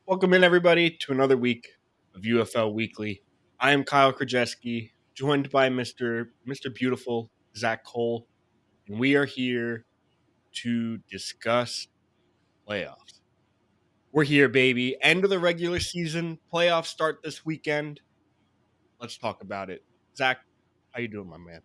Welcome in, everybody, to another week of UFL Weekly. I am Kyle Krajewski, joined by Mr. Beautiful Zach Cole, and we are here to discuss playoffs. We're here, baby. End of the regular season. Playoffs start this weekend. Let's talk about it. Zach, how you doing, my man?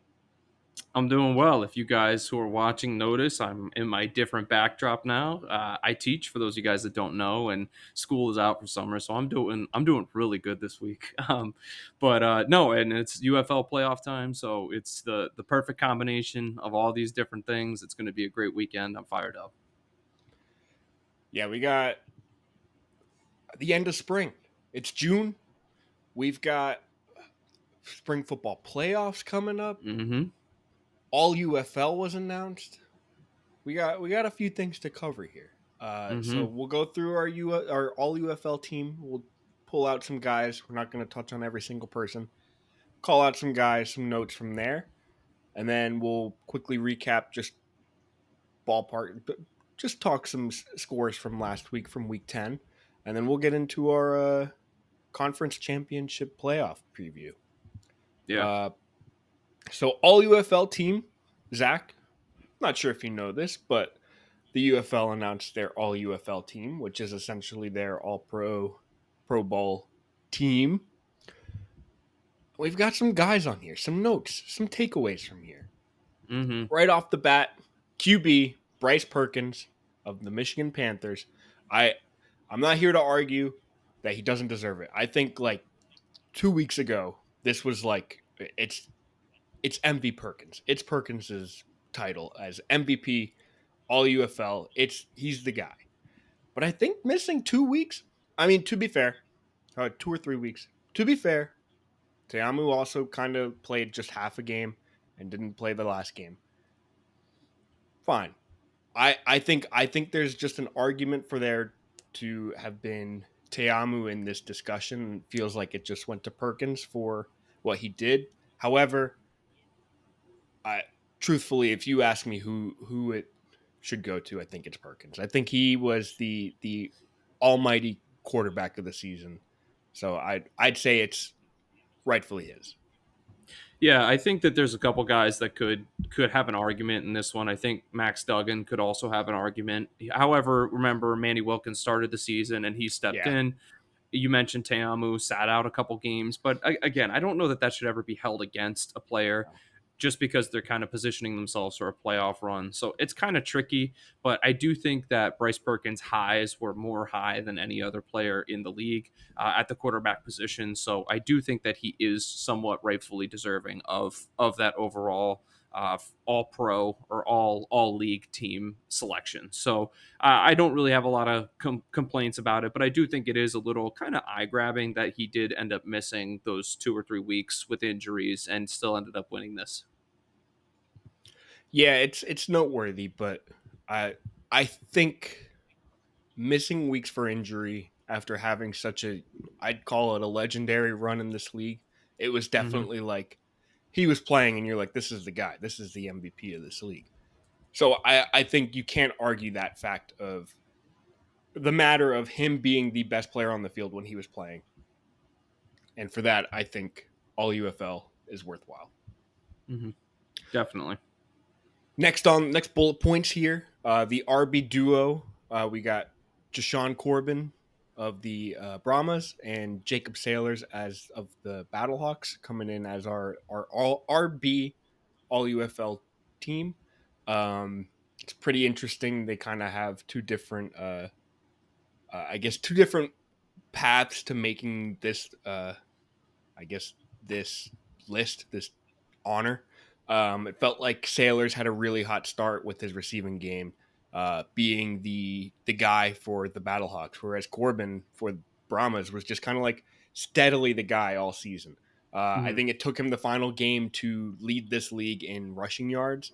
I'm doing well. If you guys who are watching notice, I'm in my different backdrop now. I teach for those of you guys that don't know, and school is out for summer, so I'm doing really good this week. But no, and it's UFL playoff time, so it's the perfect combination of all these different things. It's going to be a great weekend. I'm fired up. Yeah, we got the end of spring. It's June. We've got spring football playoffs coming up. Mm-hmm. All UFL was announced. We got a few things to cover here. So Mm-hmm. we'll go through our all UFL team. We'll pull out some guys. We're not going to touch on every single person. Call out some guys, some notes from there, and then we'll quickly recap just ballpark, just talk some scores from last week, from week 10, and then we'll get into our conference championship playoff preview. Yeah. Uh, so all UFL team, Zach. Not sure if you know this, but the UFL announced their All UFL team, which is essentially their All Pro Bowl team. We've got some guys on here, some notes, some takeaways from here. Mm-hmm. Right off the bat, QB Bryce Perkins of the Michigan Panthers. I I'm not here to argue that he doesn't deserve it. I think like 2 weeks ago, this was like it's MV Perkins. It's Perkins's title as MVP All UFL. He's the guy. But I think missing 2 weeks. I mean, to be fair, 2 or 3 weeks. To be fair, Teamu also kind of played just half a game and didn't play the last game. Fine. I think there's just an argument for there to have been Teamu in this discussion. It feels like it just went to Perkins for what he did. However, I truthfully, if you ask me who it should go to, I think it's Perkins. I think he was the almighty quarterback of the season. So I'd say it's rightfully his. Yeah, I think that there's a couple guys that could have an argument in this one. I think Max Duggan could also have an argument. However, remember Manny Wilkins started the season and he stepped Yeah. in. You mentioned Teamu sat out a couple games, but again, I don't know that that should ever be held against a player No. just because they're kind of positioning themselves for a playoff run. So it's kind of tricky, but I do think that Bryce Perkins' highs were more high than any other player in the league at the quarterback position. So I do think that he is somewhat rightfully deserving of that overall all pro or all league team selection. So I don't really have a lot of complaints about it, but I do think it is a little kind of eye grabbing that he did end up missing those 2 or 3 weeks with injuries and still ended up winning this. Yeah, it's noteworthy, but I think missing weeks for injury after having such a I'd call it a legendary run in this league, it was Mm-hmm. definitely like he was playing and you're like, this is the guy. This is the MVP of this league. So I think you can't argue that fact of the matter of him being the best player on the field when he was playing. And for that, I think all UFL is worthwhile. Mm-hmm. Definitely. Next bullet points here. The RB duo. We got Jashawn Corbin of the Brahmas and Jacob Sailors as of the Battlehawks coming in as our all RB all UFL team. It's pretty interesting. They kind of have two different, I guess, two different paths to making this. I guess this list, this honor. It felt like Sailors had a really hot start with his receiving game, being the guy for the Battlehawks, whereas Corbin for Brahmas was just kind of like steadily the guy all season. I Mm-hmm. think it took him the final game to lead this league in rushing yards,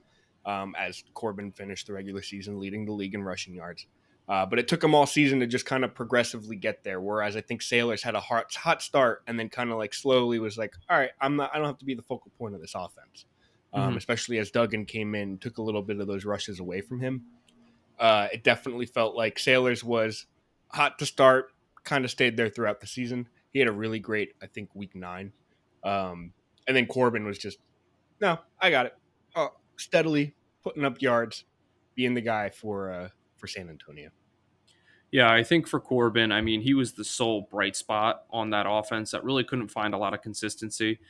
as Corbin finished the regular season leading the league in rushing yards. But it took them all season to just kind of progressively get there. Whereas I think Sailors had a hot start and then kind of like slowly was like, all right, I don't have to be the focal point of this offense. Mm-hmm. Especially as Duggan came in, took a little bit of those rushes away from him. It definitely felt like Sailors was hot to start, kind of stayed there throughout the season. He had a really great, I think, week 9. And then Corbin was just, no, I got it. Steadily putting up yards, being the guy for San Antonio. Yeah, I think for Corbin, I mean, he was the sole bright spot on that offense that really couldn't find a lot of consistency.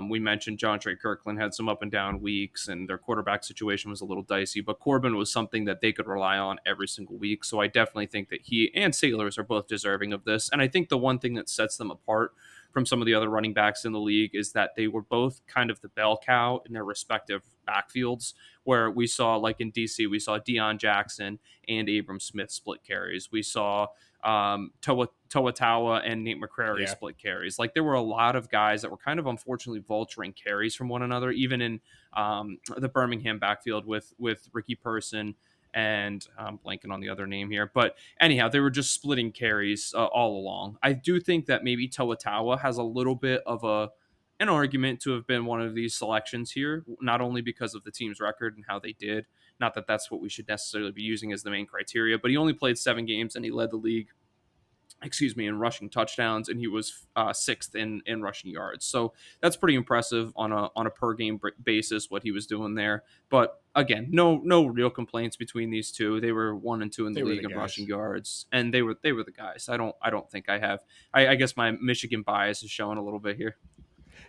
We mentioned John Trey Kirkland had some up and down weeks, and their quarterback situation was a little dicey, but Corbin was something that they could rely on every single week. So I definitely think that he and Sailors are both deserving of this. And I think the one thing that sets them apart from some of the other running backs in the league is that they were both kind of the bell cow in their respective backfields, where we saw, like in DC, we saw Deion Jackson and Abram Smith split carries. We saw Toa Tawa and Nate McCrary Yeah. split carries. Like there were a lot of guys that were kind of unfortunately vulturing carries from one another, even in the Birmingham backfield with Ricky Person and I'm blanking on the other name here. But anyhow, they were just splitting carries all along. I do think that maybe Toa Tawa has a little bit of an argument to have been one of these selections here, not only because of the team's record and how they did, not that that's what we should necessarily be using as the main criteria, but he only played 7 games and he led the league, in rushing touchdowns, and he was sixth in rushing yards. So that's pretty impressive on a per game basis what he was doing there. But again, no real complaints between these two. They were 1 and 2 in the They were the league in rushing guys. yards, and they were the guys. I don't think I have. I guess my Michigan bias is showing a little bit here.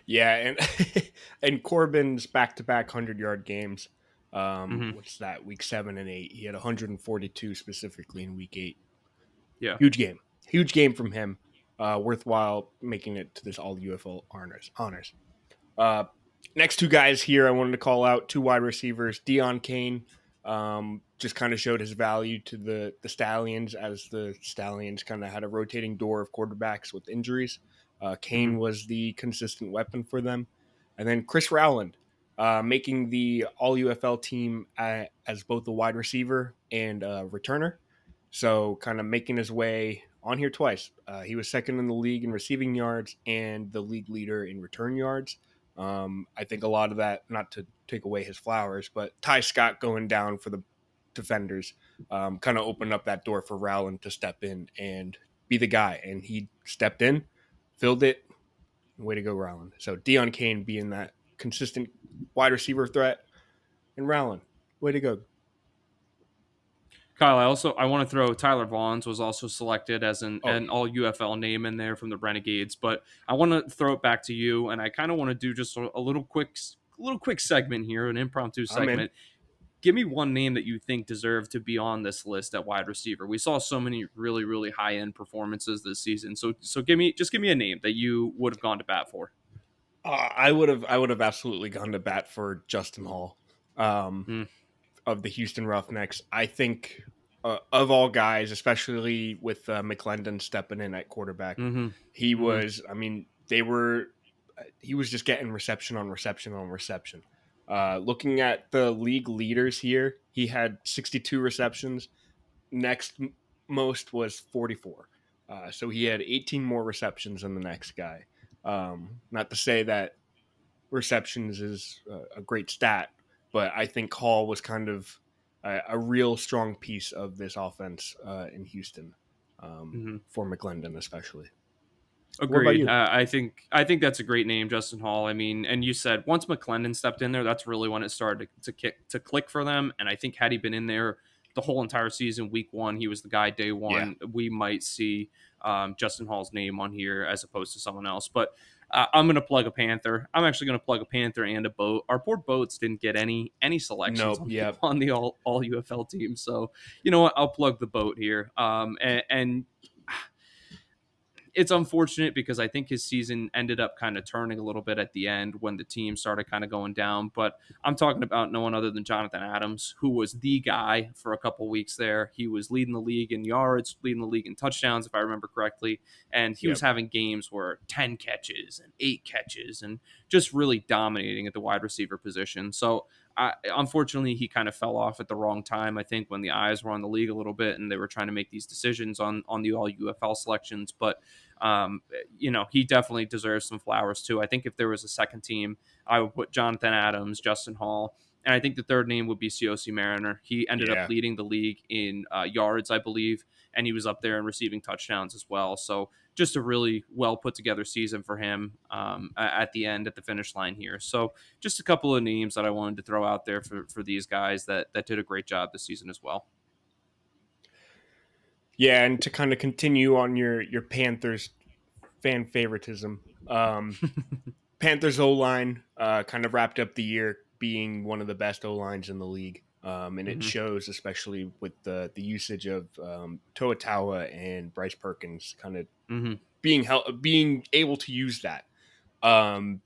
Yeah, and and Corbin's back-to-back 100-yard games. Hmm. What's that? Week 7 and 8. He had 142 specifically in week 8. Yeah. Huge game from him. Worthwhile making it to this all UFL honors. Uh, Next two guys here, I wanted to call out two wide receivers. Deion Kane just kind of showed his value to the Stallions as the Stallions kind of had a rotating door of quarterbacks with injuries. Hmm. Kane was the consistent weapon for them. And then Chris Rowland making the All UFL team as both a wide receiver and a returner. So kind of making his way on here twice. He was second in the league in receiving yards and the league leader in return yards. I think a lot of that, not to take away his flowers, but Ty Scott going down for the defenders kind of opened up that door for Rowland to step in and be the guy. And he stepped in, filled it. Way to go, Rowland. So Deion Kane being that consistent wide receiver threat, and Rowland, way to go. Kyle, I want to throw Tyler Vaughns was also selected as Oh, an all UFL name in there from the Renegades, but I want to throw it back to you, and I kind of want to do just a little quick segment here, an impromptu I'm in. segment. Give me one name that you think deserved to be on this list at wide receiver. We saw so many really high end performances this season, so give me a name that you would have gone to bat for. I would have absolutely gone to bat for Justin Hall. Um, Hmm. of the Houston Roughnecks. I think of all guys, especially with McClendon stepping in at quarterback, Mm-hmm. he Mm-hmm. was. I mean, they were. He was just getting reception on reception on reception. Looking at the league leaders here, he had 62 receptions. Next most was 44. So he had 18 more receptions than the next guy. Not to say that receptions is a great stat, but I think Hall was kind of a real strong piece of this offense in Houston Mm-hmm. for McClendon, especially. What about Agreed. you? I think that's a great name, Justin Hall. I mean, and you said once McClendon stepped in there, that's really when it started to click for them. And I think had he been in there the whole entire season, week 1, he was the guy day Yeah, 1. We might see Justin Hall's name on here as opposed to someone else. But I'm going to plug a Panther. I'm actually going to plug a Panther and a Boat. Our poor Boats didn't get any selections nope, on the yep, on the all UFL team. So you know what? I'll plug the Boat here. And it's unfortunate because I think his season ended up kind of turning a little bit at the end when the team started kind of going down. But I'm talking about no one other than Jonathan Adams, who was the guy for a couple weeks there. He was leading the league in yards, leading the league in touchdowns, if I remember correctly. And he was yep. having games where 10 catches and 8 catches and just really dominating at the wide receiver position. So unfortunately, he kind of fell off at the wrong time. I think when the eyes were on the league a little bit and they were trying to make these decisions on the all UFL selections. But he definitely deserves some flowers too. I think if there was a second team, I would put Jonathan Adams, Justin Hall, And I think the third name would be COC Mariner. He ended up Yeah. leading the league in yards, I believe, and he was up there in receiving touchdowns as well. So just a really well put together season for him at the end, at the finish line here. So just a couple of names that I wanted to throw out there for these guys that did a great job this season as well. Yeah, and to kind of continue on your Panthers fan favoritism, Panthers O line kind of wrapped up the year being one of the best O lines in the league, and it Hmm. shows especially with the usage of Toa and Bryce Perkins, kind of Hmm. being able to use that. Um,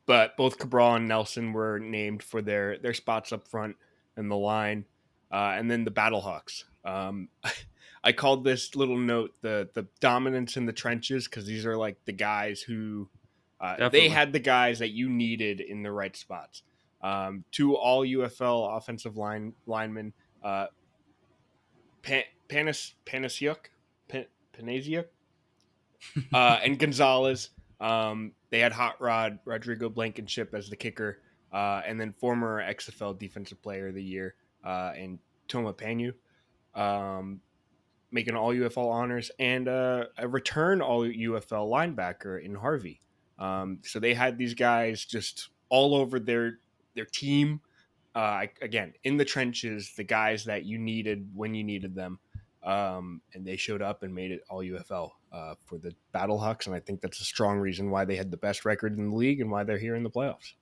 but both Cabral and Nelson were named for their spots up front and the line, and then the Battlehawks. I called this little note the dominance in the trenches because these are like the guys who they Definitely. had the guys that you needed in the right spots. Two all UFL offensive linemen, uh, Panasiuk, Panasiuk, and Gonzalez. They had Hot Rod Rodrigo Blankenship as the kicker, and then former XFL Defensive Player of the Year and Toma Panu, making all UFL honors, and a return all UFL linebacker in Harvey. So they had these guys just all over their team. Again, in the trenches, the guys that you needed when you needed them, and they showed up and made it all UFL for the Battlehawks, and I think that's a strong reason why they had the best record in the league and why they're here in the playoffs.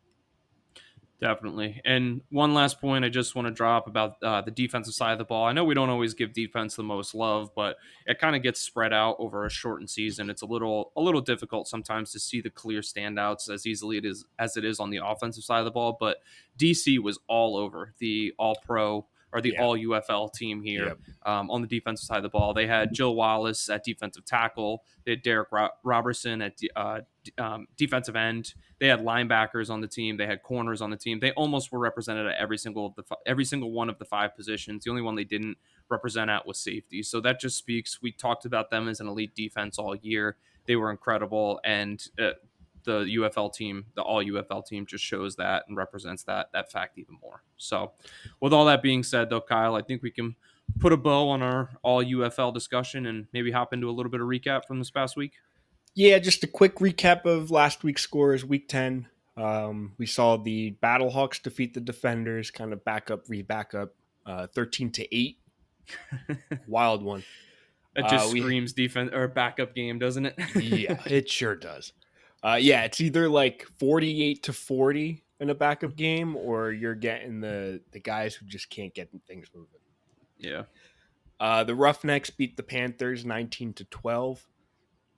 Definitely. And one last point I just want to drop about the defensive side of the ball. I know we don't always give defense the most love, but it kind of gets spread out over a shortened season. It's a little difficult sometimes to see the clear standouts as easily as it is on the offensive side of the ball. But DC was all over the All Pro or the Yeah, All UFL team here yep, on the defensive side of the ball. They had Joe Wallace at defensive tackle. They had Derek Robertson at defensive end. They had linebackers on the team. They had corners on the team. They almost were represented at every single one of the five positions. The only one they didn't represent at was safety. So that just speaks. We talked about them as an elite defense all year. They were incredible, and the UFL team, the All UFL team, just shows that and represents that fact even more. So, with all that being said, though, Kyle, I think we can put a bow on our All UFL discussion and maybe hop into a little bit of recap from this past week. yeah. Just a quick recap of last week's scores. Week 10, we saw the Battlehawks defeat the Defenders, kind of back up, re-back up, 13-8. Wild one. That just We screams defense or backup game, doesn't Yeah, it? it sure does. Yeah, it's either like 48-40 in a backup game, or you're getting the guys who just can't get things moving. Yeah. The Roughnecks beat the Panthers 19-12.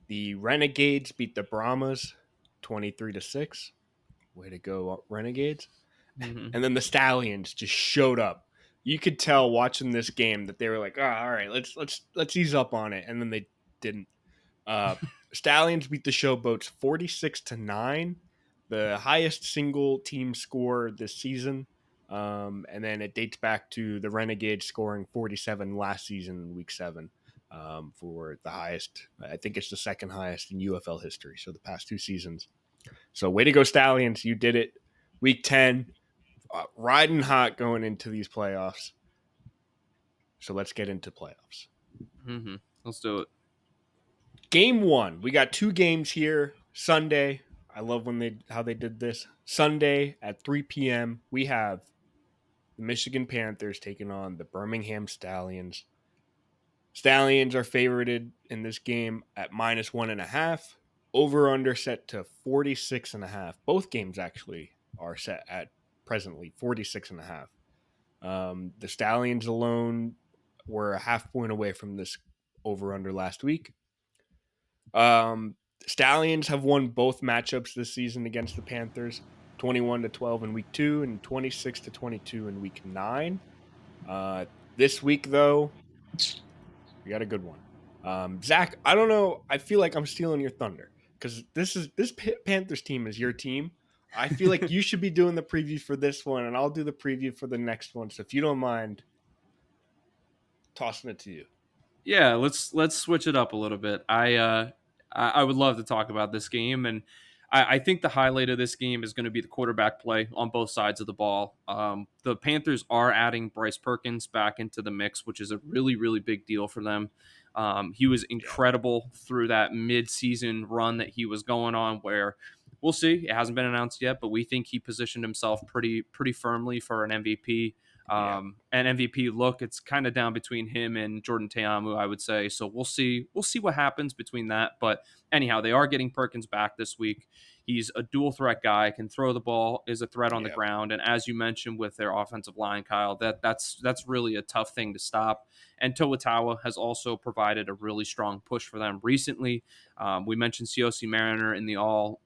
The Renegades beat the Brahmas 23-6. Way to go, Renegades! Hmm. And then the Stallions just showed up. You could tell watching this game that they were like, "Oh, all right, let's ease up on it," and then they didn't. Uh, Stallions beat the Showboats 46-9, the highest single team score this season. And then it dates back to the Renegades scoring 47 last season in week 7 for the highest. I think it's the second highest in UFL history. So the past 2 seasons. So way to go, Stallions. You did it. Week 10, riding hot going into these playoffs. So let's get into playoffs. Hmm. Let's do it. Game 1. We got 2 games here. Sunday. I love when they how they did this. Sunday at 3 p.m. We have the Michigan Panthers taking on the Birmingham Stallions. Stallions are favorited in this game at -1.5. Over under set to 46.5. Both games actually are set at presently 46.5. The Stallions alone were a half point away from this over under last week. Stallions have won both matchups this season against the Panthers, 21-12 in week 2 and 26-22 in week 9. This week though, we got a good one. Zach, I don't know. I feel like I'm stealing your thunder because this Panthers team is your team. I feel like you should be doing the preview for this one, and I'll do the preview for the next one. So if you don't mind, tossing it to you. Yeah, let's switch it up a little bit. I would love to talk about this game, and I think the highlight of this game is going to be the quarterback play on both sides of the ball. The Panthers are adding Bryce Perkins back into the mix, which is a really, really big deal for them. He was Yeah. incredible through that mid-season run that he was going on, where we'll see. It hasn't been announced yet, but we think he positioned himself pretty firmly for an MVP. Yeah. An MVP look. It's kind of down between him and Jordan Teamu, I would say. So we'll see. We'll see what happens between that. But anyhow, they are getting Perkins back this week. He's a dual threat guy, can throw the ball, is a threat on the Yeah. ground, and as you mentioned with their offensive line, Kyle, that's really a tough thing to stop. And Toatawa has also provided a really strong push for them recently. We mentioned Ciosi Mariner in the all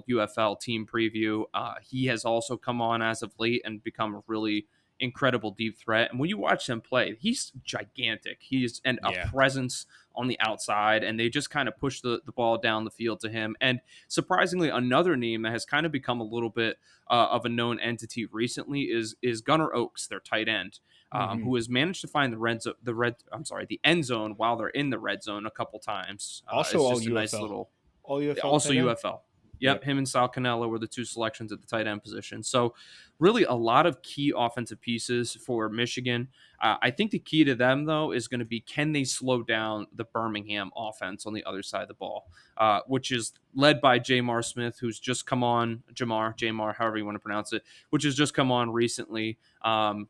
UFL team preview. He has also come on as of late and become a really incredible deep threat. And when you watch him play, he's gigantic. He's a Yeah. presence on the outside, and they just kind of push the ball down the field to him. And surprisingly, another name that has kind of become a little bit of a known entity recently is Gunnar Oaks, their tight end, Hmm. who has managed to find the end zone while they're in the red zone a couple times. Also, It's all just a nice UFL. little All UFL also tight end. UFL. Yep, Yep. him and Sal Canella were the two selections at the tight end position. So, really, a lot of key offensive pieces for Michigan. I think the key to them, though, is going to be can they slow down the Birmingham offense on the other side of the ball, which is led by Jamar Smith, who's just come on, Jamar, however you want to pronounce it, which has just come on recently.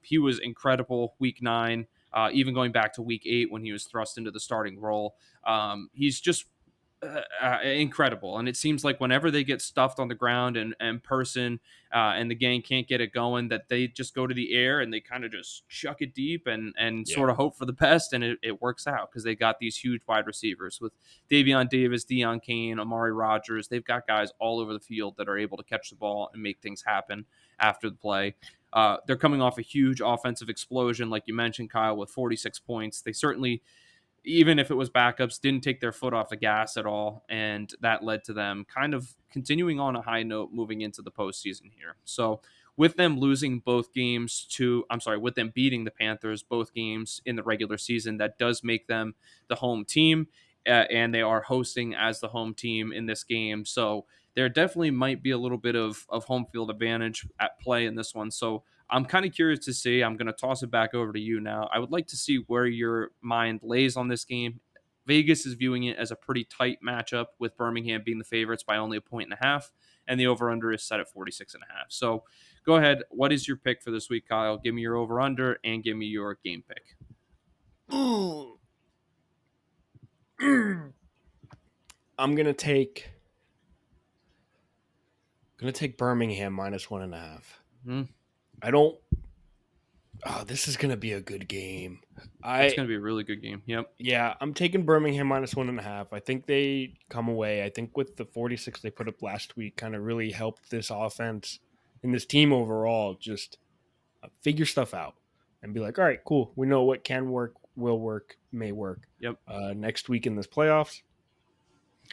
He was incredible week 9. Even going back to week 8 when he was thrust into the starting role. He's just incredible. And it seems like whenever they get stuffed on the ground and person and the gang can't get it going, that they just go to the air and they kind of just chuck it deep and Yeah. sort of hope for the best. And it works out because they got these huge wide receivers with Davion Davis, Deion Kane, Amari Rogers. They've got guys all over the field that are able to catch the ball and make things happen after the play. They're coming off a huge offensive explosion, like you mentioned, Kyle, with 46 points. They certainly, even if it was backups, didn't take their foot off the gas at all. And that led to them kind of continuing on a high note moving into the postseason here. So, with them losing both games with them beating the Panthers both games in the regular season, that does make them the home team. And they are hosting as the home team in this game. So, there definitely might be a little bit of home field advantage at play in this one. So, I'm kind of curious to see. I'm going to toss it back over to you now. I would like to see where your mind lays on this game. Vegas is viewing it as a pretty tight matchup with Birmingham being the favorites by only a point and a half, and the over under is set at 46 and a half. So go ahead. What is your pick for this week, Kyle? Give me your over under and give me your game pick. Ooh. I'm gonna take Birmingham minus 1.5. Hmm. I don't. Oh, this is gonna be a good game. It's I going to be a really good game. Yep. Yeah, I'm taking Birmingham minus 1.5. I think they come away. I think with the 46 they put up last week, kind of really helped this offense and this team overall just figure stuff out and be like, all right, cool. We know what can work, will work, may work Yep. next week in this playoffs.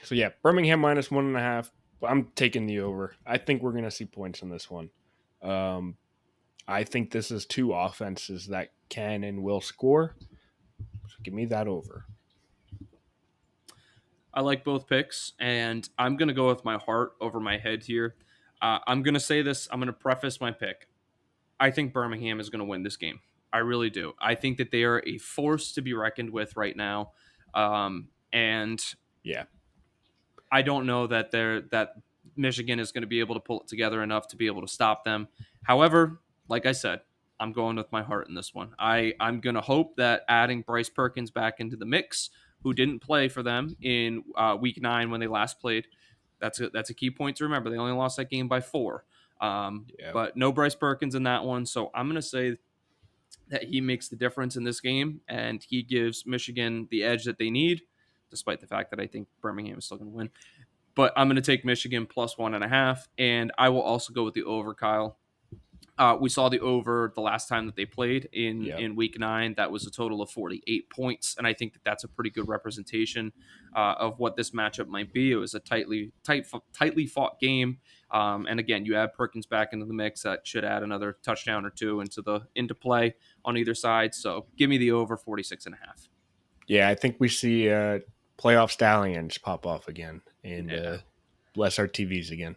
So yeah, Birmingham minus 1.5. I'm taking the over. I think we're gonna see points in this one. Um, I think this is two offenses that can and will score. So give me that over. I like both picks, and I'm going to go with my heart over my head here. I'm going to say this. I'm going to preface my pick. I think Birmingham is going to win this game. I really do. I think that they are a force to be reckoned with right now, and Yeah, I don't know that Michigan is going to be able to pull it together enough to be able to stop them. However, like I said, I'm going with my heart in this one. I'm going to hope that adding Bryce Perkins back into the mix, who didn't play for them in Week 9 when they last played, that's a key point to remember. They only lost that game by 4. yeah, But no Bryce Perkins in that one. So I'm going to say that he makes the difference in this game and he gives Michigan the edge that they need, despite the fact that I think Birmingham is still going to win. But I'm going to take Michigan plus 1.5, and I will also go with the over, Kyle. We saw the over the last time that they played in yeah, week 9. That was a total of 48 points, and I think that that's a pretty good representation of what this matchup might be. It was a tightly fought game, and again, you add Perkins back into the mix. That should add another touchdown or two into play on either side. So give me the over 46 and a half. yeah. I think we see playoff stallions pop off again, and Yeah. Bless our TVs again.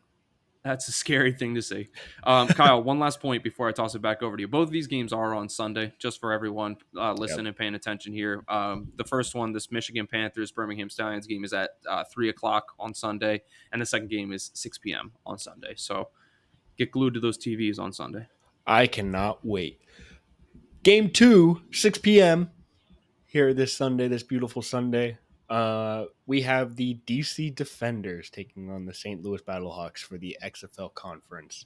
That's a scary thing to see. Kyle, one last point before I toss it back over to you. Both of these games are on Sunday, just for everyone Yep. listening and paying attention here. The first one, this Michigan Panthers Birmingham Stallions game, is at 3 o'clock on Sunday, and the second game is 6 p.m. on Sunday. So get glued to those TVs on Sunday. I cannot wait. Game two, 6 p.m. here this Sunday, this beautiful Sunday. We have the DC Defenders taking on the St. Louis Battlehawks for the XFL Conference.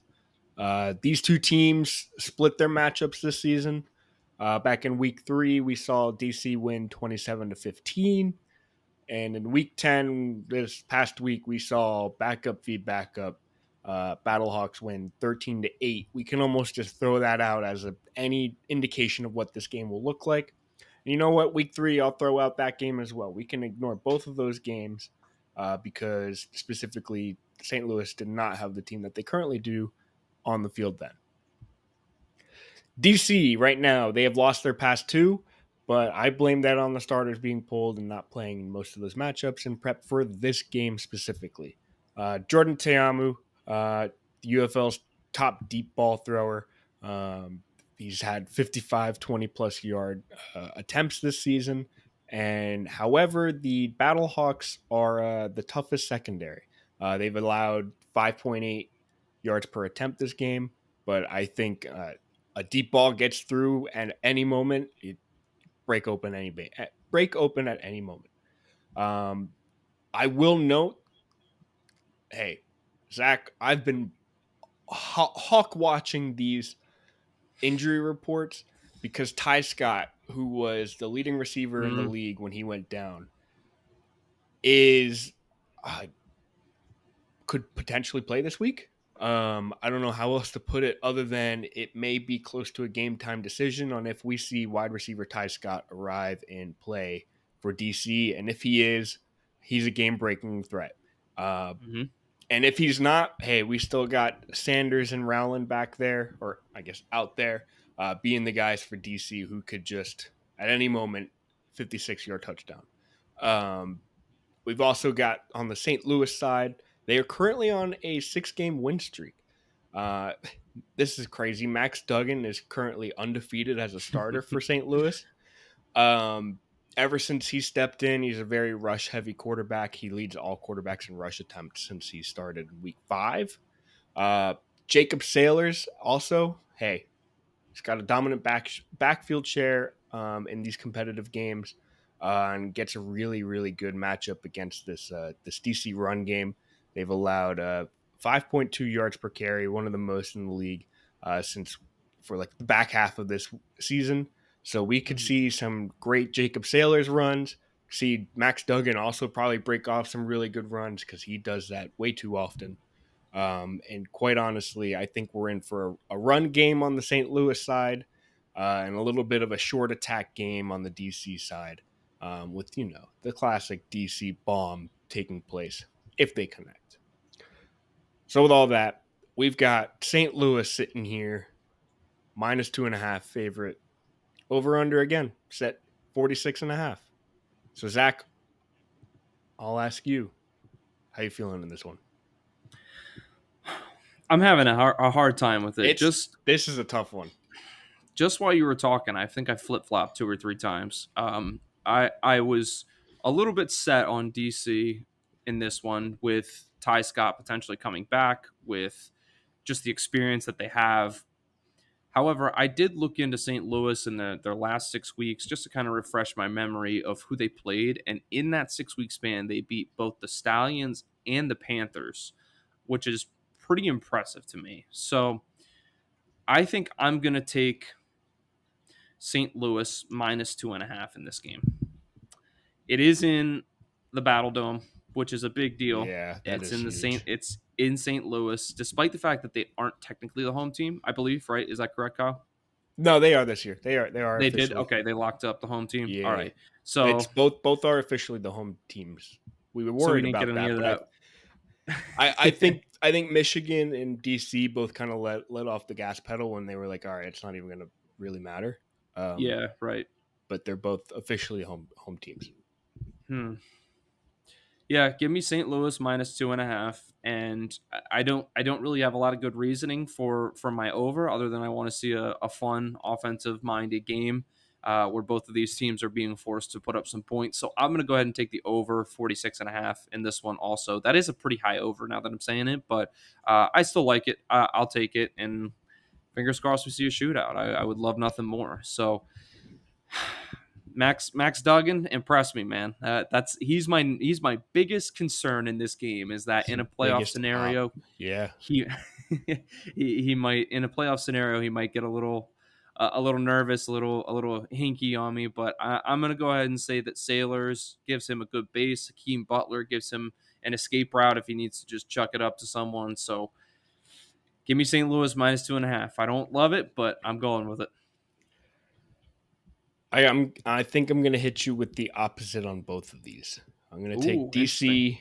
These two teams split their matchups this season. Back in week 3, we saw DC win 27-15. And in week 10, this past week, we saw backup feed backup. Battlehawks win 13-8. We can almost just throw that out as any indication of what this game will look like. And you know what? Week 3, I'll throw out that game as well. We can ignore both of those games because specifically St. Louis did not have the team that they currently do on the field then. DC right now, they have lost their past two, but I blame that on the starters being pulled and not playing in most of those matchups in prep for this game specifically. Jordan Teamu, the UFL's top deep ball thrower. He's had 55 20 plus yard attempts this season. And however, the Battlehawks are the toughest secondary. They've allowed 5.8 yards per attempt this game, but I think a deep ball gets through at any moment, it break open at any moment. I will note, hey, Zach, I've been hawk watching these injury reports because Ty Scott, who was the leading receiver in the Mm, league when he went down, is uh, could potentially play this week. I don't know how else to put it other than it may be close to a game time decision on if we see wide receiver Ty Scott arrive and play for DC. And if he is, he's a game breaking threat. Uh, mhm. and if he's not, hey, we still got Sanders and Rowland back there, or I guess out there, being the guys for DC who could just at any moment 56-yard touchdown. Um, We've also got on the St. Louis side, they are currently on a 6-game win streak. Uh, this is crazy. Max Duggan is currently undefeated as a starter for St. Louis. Um, Ever since he stepped in, he's a very rush heavy quarterback. He leads all quarterbacks in rush attempts since he started in week 5. Uh, Jacob Sailors also, hey, he's got a dominant backfield share in these competitive games, and gets a really really good matchup against this DC run game. They've allowed 5.2 yards per carry, one of the most in the league since for like the back half of this season. So we could Mhm. see some great Jacob Sailors runs. See Max Duggan also probably break off some really good runs because he does that way too often. And quite honestly, I think we're in for a run game on the St. Louis side and a little bit of a short attack game on the DC side with, the classic DC bomb taking place if they connect. So, with all that, we've got St. Louis sitting here, minus 2.5 favorite. Over under again, set 46.5. So, Zach, I'll ask you, how you feeling in this one? I'm having a hard time with it. It's Just This is a tough one. just while you were talking, I think I flip flopped 2 or 3 times. I was a little bit set on DC in this one with Ty Scott potentially coming back with just the experience that they have. However, I did look into St. Louis in their last 6 weeks just to kind of refresh my memory of who they played. And in that 6 week span, they beat both the Stallions and the Panthers, which is pretty impressive to me. So I think I'm going to take St. Louis minus 2.5 in this game. It is in the Battle Dome, which is a big deal. Yeah, that It's is in the Saint. huge. It's in St. Louis, despite the fact that they aren't technically the home team. I believe, right? Is that correct, Kyle? No, they are this year. They are They did. officially. Okay, they locked up the home team. All Yeah, right. So it's both are officially the home teams. We were so we worried didn't get about any that, of but that. I think Michigan and DC both kind of let off the gas pedal when they were like, all right, it's not even going to really matter. Um, Yeah. Right. but they're both officially home teams. Hmm. Yeah, give me St. Louis minus 2.5. And I don't really have a lot of good reasoning for my over, other than I want to see a fun offensive minded game where both of these teams are being forced to put up some points. So I'm going to go ahead and take the over 46.5 in this one also. That is a pretty high over now that I'm saying it, but I still like it. I'll take it, and fingers crossed we see a shootout. I would love nothing more. So Max Duggan, impress me, man. He's my biggest concern in this game is that He's in the a playoff biggest op. scenario Yeah. he he might, in a playoff scenario, he might get a little nervous, a little hinky on me. But I'm gonna go ahead and say that Sailors gives him a good base. Hakeem Butler gives him an escape route if he needs to just chuck it up to someone. So give me St. Louis minus 2.5. I don't love it, but I'm going with it. I think I'm gonna hit you with the opposite on both of these. I'm gonna take Ooh, interesting. DC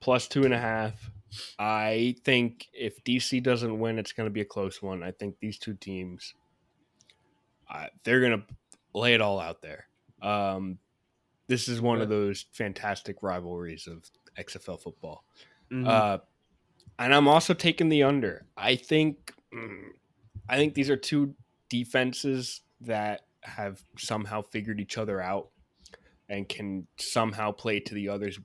plus 2.5. I think if DC doesn't win, it's gonna be a close one. I think these two teams, they're gonna lay it all out there. Um, this is one Okay. of those fantastic rivalries of XFL football. Mm-hmm. Uh, and I'm also taking the under. I think these are two defenses that have somehow figured each other out and can somehow play to the other's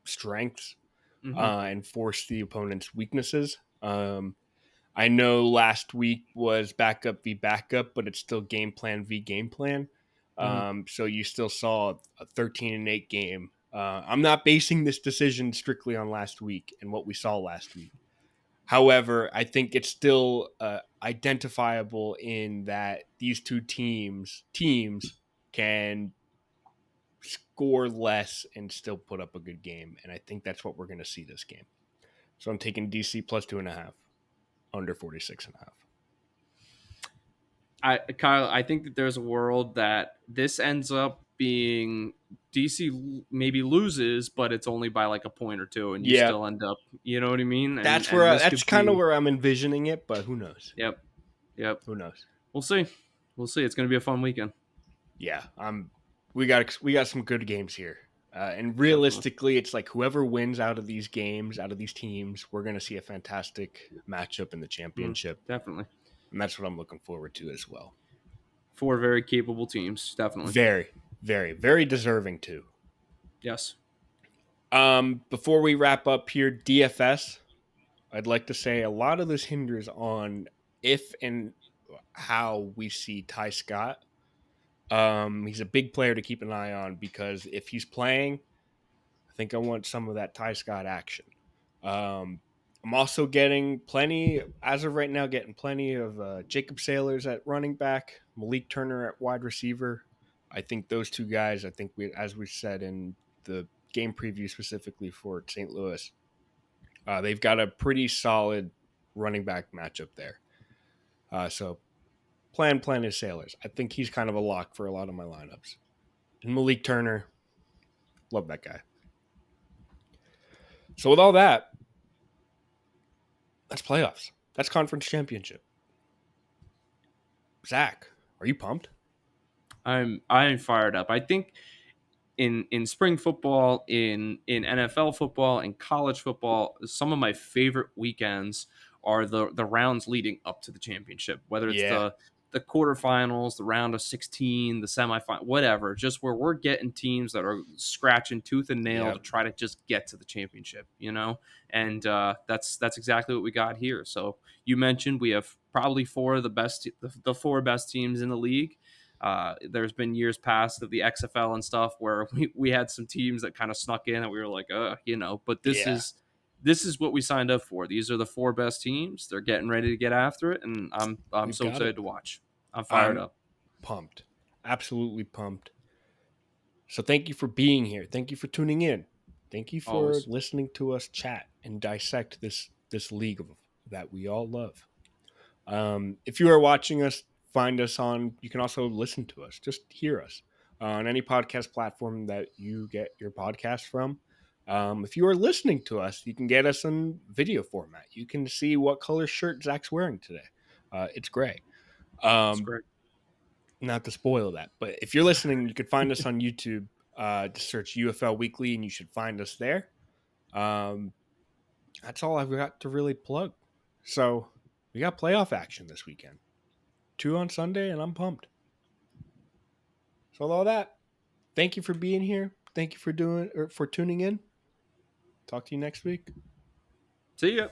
strengths Mm-hmm. and force the opponent's weaknesses. I know last week was backup v backup, but it's still game plan v game plan. Mm-hmm. So you still saw a 13-8 game. I'm not basing this decision strictly on last week and what we saw last week. However, I think it's still identifiable in that these two teams can score less and still put up a good game, and I think that's what we're going to see this game. So I'm taking DC plus 2.5, under 46.5. Kyle, I think that there's a world that this ends up being DC maybe loses, but it's only by like a point or two, and you Yeah, still end up, you know what I mean? And that's and where this that's could kind of be, where I'm envisioning it, but who knows? yep, yep. Who knows? We'll see, we'll see. It's going to be a fun weekend, Yeah, we got some good games here. And definitely. realistically, it's like whoever wins out of these games, out of these teams, we're going to see a fantastic matchup in the Mm, championship. definitely, And that's what I'm looking forward to as well. four very capable teams, definitely. Very, very, very deserving too. Yes. Before we wrap up here, DFS, I'd like to say a lot of this hinders on if and how we see Ty Scott. He's a big player to keep an eye on because if he's playing, I think I want some of that Ty Scott action. Um, I'm also getting plenty, as of right now, getting plenty of Jacob Sailors at running back, Malik Turner at wide receiver. I think those two guys, as we said in the game preview specifically for St. Louis, they've got a pretty solid running back matchup there. So plan is Sailors. I think he's kind of a lock for a lot of my lineups. And Malik Turner, love that guy. So with all that, that's playoffs. That's conference championship. Zach, are you pumped? I'm fired up. I think in spring football, in NFL football, in college football, some of my favorite weekends are the rounds leading up to the championship, whether it's Yeah, the quarterfinals, the round of 16, the semifinal, whatever, just where we're getting teams that are scratching tooth and nail to yep. try to just get to the championship, you know? And that's exactly what we got here. So you mentioned we have probably four of the four best teams in the league. There's been years past of the XFL and stuff where we had some teams that kind of snuck in and we were like, but this Yeah, is what we signed up for. These are the four best teams. They're getting ready to get after it, and I'm we've so got it. excited to watch. I'm fired I'm up. pumped. Absolutely pumped. So thank you for being here. Thank you for tuning in. Thank you for Always. listening to us chat and dissect this league that we all love. If you are watching us, find us on. You can also listen to us. Just hear us on any podcast platform that you get your podcast from. If you are listening to us, you can get us in video format. You can see what color shirt Zach's wearing today. It's gray. It's Um, great. Not to spoil that, but if you're listening, you could find us on YouTube. Just search UFL Weekly, and you should find us there. Um, that's all I've got to really plug. So we got playoff action this weekend. 2 on Sunday, and I'm pumped. So with all that, thank you for being here. Thank you for tuning in. Talk to you next week. See ya.